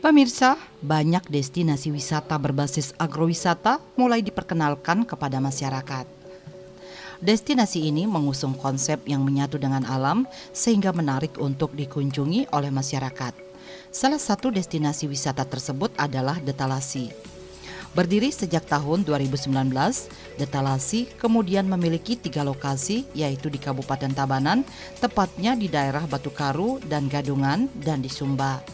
Pemirsa, banyak destinasi wisata berbasis agrowisata mulai diperkenalkan kepada masyarakat. Destinasi ini mengusung konsep yang menyatu dengan alam sehingga menarik untuk dikunjungi oleh masyarakat. Salah satu destinasi wisata tersebut adalah Detalasi. Berdiri sejak tahun 2019, Detalasi kemudian memiliki 3 lokasi, yaitu di Kabupaten Tabanan, tepatnya di daerah Batukaru dan Gadungan, dan di Sumba.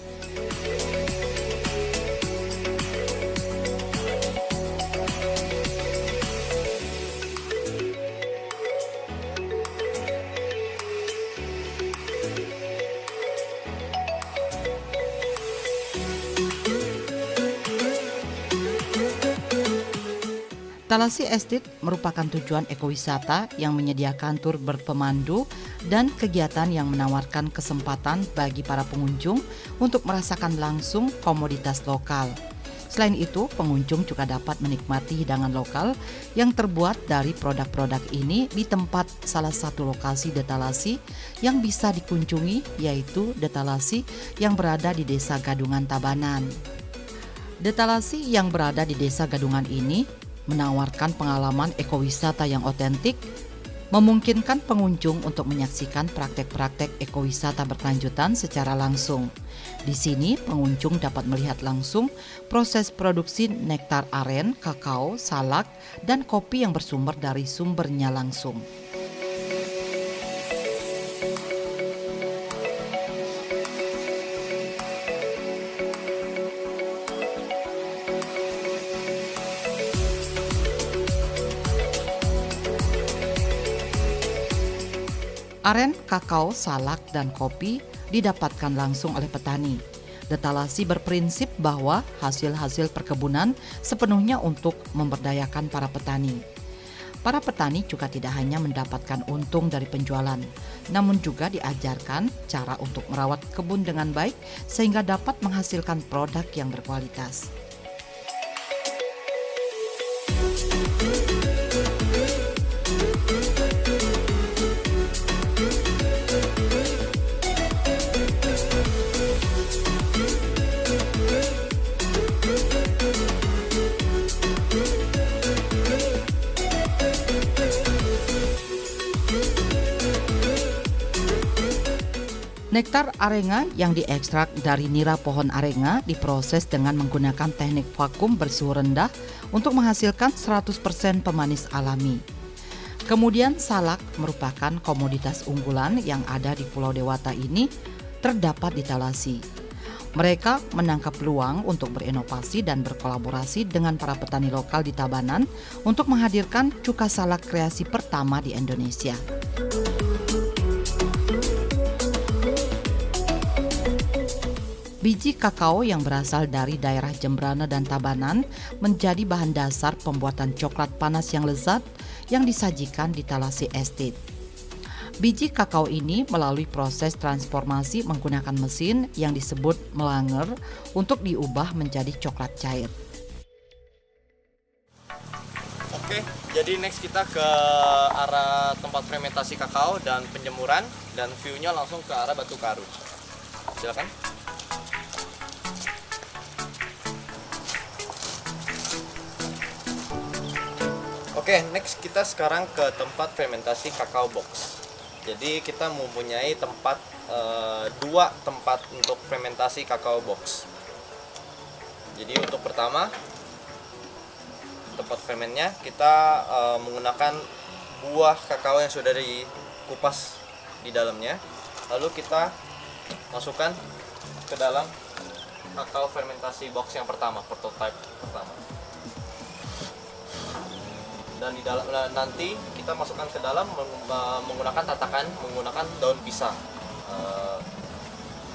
Talasi Estate merupakan tujuan ekowisata yang menyediakan tur berpemandu dan kegiatan yang menawarkan kesempatan bagi para pengunjung untuk merasakan langsung komoditas lokal. Selain itu, pengunjung juga dapat menikmati hidangan lokal yang terbuat dari produk-produk ini di tempat salah satu lokasi Detalasi yang bisa dikunjungi, yaitu Detalasi yang berada di Desa Gadungan Tabanan. Detalasi yang berada di Desa Gadungan ini menawarkan pengalaman ekowisata yang otentik, memungkinkan pengunjung untuk menyaksikan praktek-praktek ekowisata berkelanjutan secara langsung. Di sini, pengunjung dapat melihat langsung proses produksi nektar aren, kakao, salak, dan kopi yang bersumber dari sumbernya langsung. Aren, kakao, salak, dan kopi didapatkan langsung oleh petani. Detalasi berprinsip bahwa hasil-hasil perkebunan sepenuhnya untuk memberdayakan para petani. Para petani juga tidak hanya mendapatkan untung dari penjualan, namun juga diajarkan cara untuk merawat kebun dengan baik sehingga dapat menghasilkan produk yang berkualitas. Nektar arenga yang diekstrak dari nira pohon arenga diproses dengan menggunakan teknik vakum bersuhu rendah untuk menghasilkan 100% pemanis alami. Kemudian salak merupakan komoditas unggulan yang ada di Pulau Dewata ini terdapat di Talasi. Mereka menangkap peluang untuk berinovasi dan berkolaborasi dengan para petani lokal di Tabanan untuk menghadirkan cuka salak kreasi pertama di Indonesia. Biji kakao yang berasal dari daerah Jembrana dan Tabanan menjadi bahan dasar pembuatan coklat panas yang lezat yang disajikan di Talasi Estate. Biji kakao ini melalui proses transformasi menggunakan mesin yang disebut melanger untuk diubah menjadi coklat cair. Oke, jadi next kita ke arah tempat fermentasi kakao dan penjemuran, dan view-nya langsung ke arah Batukaru. Silakan. Oke, next kita sekarang ke tempat fermentasi kakao box. Jadi kita mempunyai dua tempat untuk fermentasi kakao box. Jadi untuk pertama, tempat fermentnya kita menggunakan buah kakao yang sudah dikupas di dalamnya. Lalu kita masukkan ke dalam kakao fermentasi box yang pertama, prototype pertama. Dan di dalam nanti kita masukkan ke dalam menggunakan tatakan menggunakan daun pisang.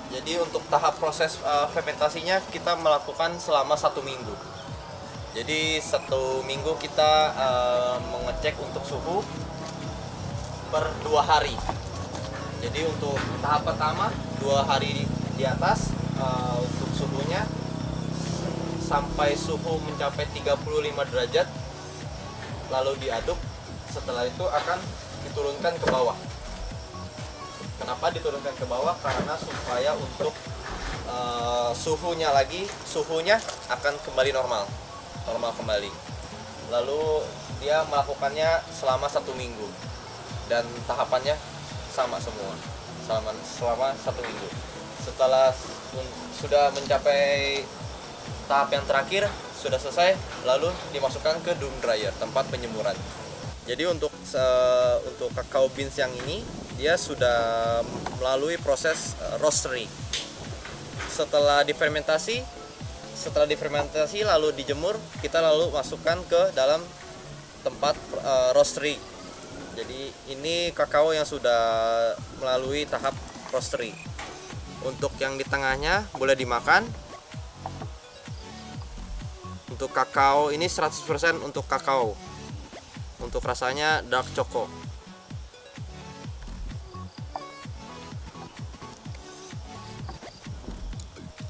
Jadi untuk tahap proses fermentasinya kita melakukan selama 1 minggu. Jadi 1 minggu kita mengecek untuk suhu per 2 hari. Jadi untuk tahap pertama 2 hari di atas untuk suhunya sampai suhu mencapai 35 derajat. Lalu diaduk, setelah itu akan diturunkan ke bawah. Kenapa diturunkan ke bawah? Karena supaya untuk suhunya akan kembali normal kembali. Lalu dia melakukannya selama 1 minggu dan tahapannya sama semua selama 1 minggu. Setelah sudah mencapai tahap yang terakhir, sudah selesai, lalu dimasukkan ke doom dryer, tempat penjemuran. Jadi untuk kakao beans yang ini dia sudah melalui proses roastery. Setelah difermentasi lalu dijemur, kita lalu masukkan ke dalam tempat roastery. Jadi ini kakao yang sudah melalui tahap roastery. Untuk yang di tengahnya boleh dimakan. Untuk kakao ini 100% untuk kakao. Untuk rasanya dark choco.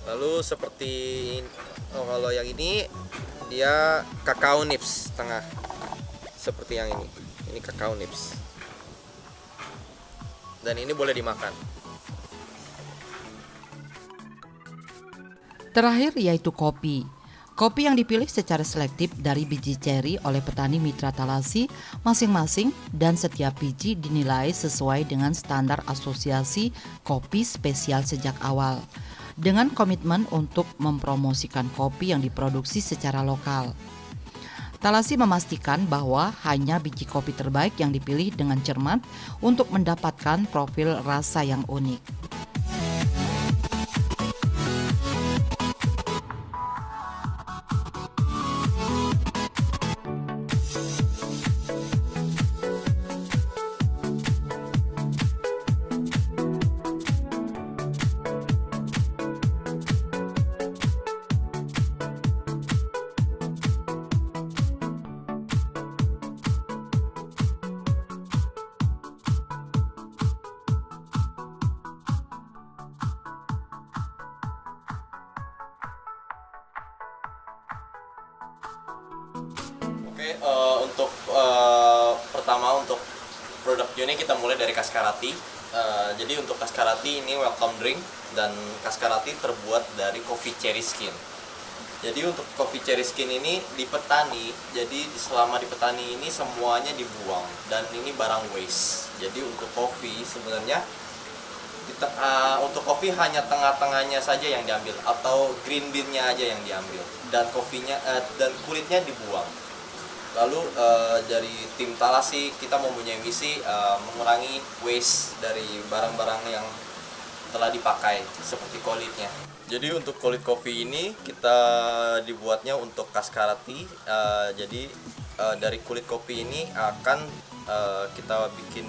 Lalu seperti kalau yang ini dia kakao nibs tengah. Seperti yang ini. Ini kakao nibs. Dan ini boleh dimakan. Terakhir yaitu kopi. Kopi yang dipilih secara selektif dari biji ceri oleh petani mitra Thallassi masing-masing dan setiap biji dinilai sesuai dengan standar asosiasi kopi spesial sejak awal. Dengan komitmen untuk mempromosikan kopi yang diproduksi secara lokal. Thallassi memastikan bahwa hanya biji kopi terbaik yang dipilih dengan cermat untuk mendapatkan profil rasa yang unik. Oke, pertama untuk produk ini kita mulai dari Kaskarati. Jadi untuk Kaskarati ini welcome drink dan Kaskarati terbuat dari coffee cherry skin. Jadi untuk coffee cherry skin ini di petani, jadi selama di petani ini semuanya dibuang dan ini barang waste. Jadi untuk kopi sebenarnya untuk kopi hanya tengah-tengahnya saja yang diambil atau green bean-nya aja yang diambil dan kopinya dan kulitnya dibuang. Lalu dari tim Thallassi kita mempunyai misi mengurangi waste dari barang-barang yang telah dipakai seperti kulitnya. Jadi untuk kulit kopi ini kita dibuatnya untuk Kaskarati. Jadi dari kulit kopi ini akan kita bikin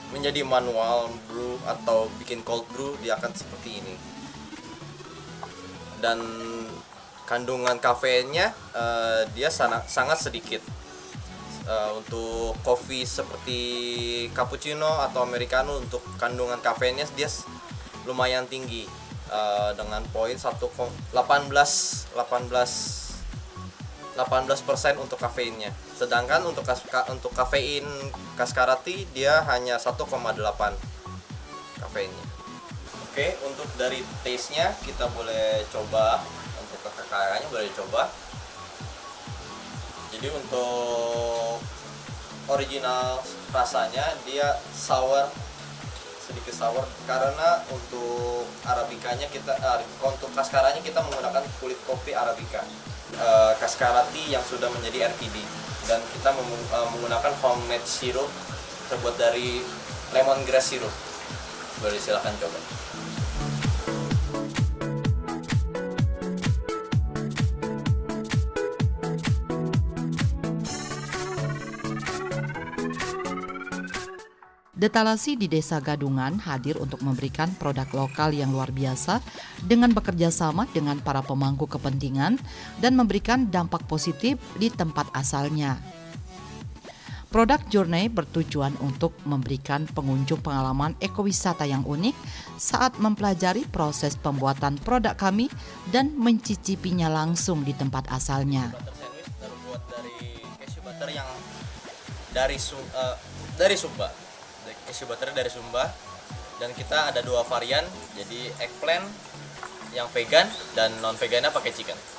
menjadi manual brew atau bikin cold brew, dia akan seperti ini. Dan kandungan kafeinnya dia sangat sedikit. Untuk kopi seperti cappuccino atau americano untuk kandungan kafeinnya dia lumayan tinggi dengan poin 18% untuk kafeinnya. Sedangkan untuk kafein Kaskarati dia hanya 1,8 kafeinnya. Oke, untuk dari taste-nya kita boleh coba. Untuk kakaknya boleh coba. Jadi untuk original rasanya dia sour, sedikit sour karena untuk arabikanya untuk kaskaranya kita menggunakan kulit kopi arabica. Kaskarati yang sudah menjadi RTD dan kita menggunakan homemade syrup terbuat dari lemongrass syrup. Boleh silakan coba. The Thallassi di Desa Gadungan hadir untuk memberikan produk lokal yang luar biasa dengan bekerja sama dengan para pemangku kepentingan dan memberikan dampak positif di tempat asalnya. Produk Journey bertujuan untuk memberikan pengunjung pengalaman ekowisata yang unik saat mempelajari proses pembuatan produk kami dan mencicipinya langsung di tempat asalnya. Butter sandwich terbuat dari cashew butter yang dari Sumba. Cashew butter dari Sumba Dan kita ada 2 varian, jadi eggplant yang vegan dan non vegannya pakai chicken.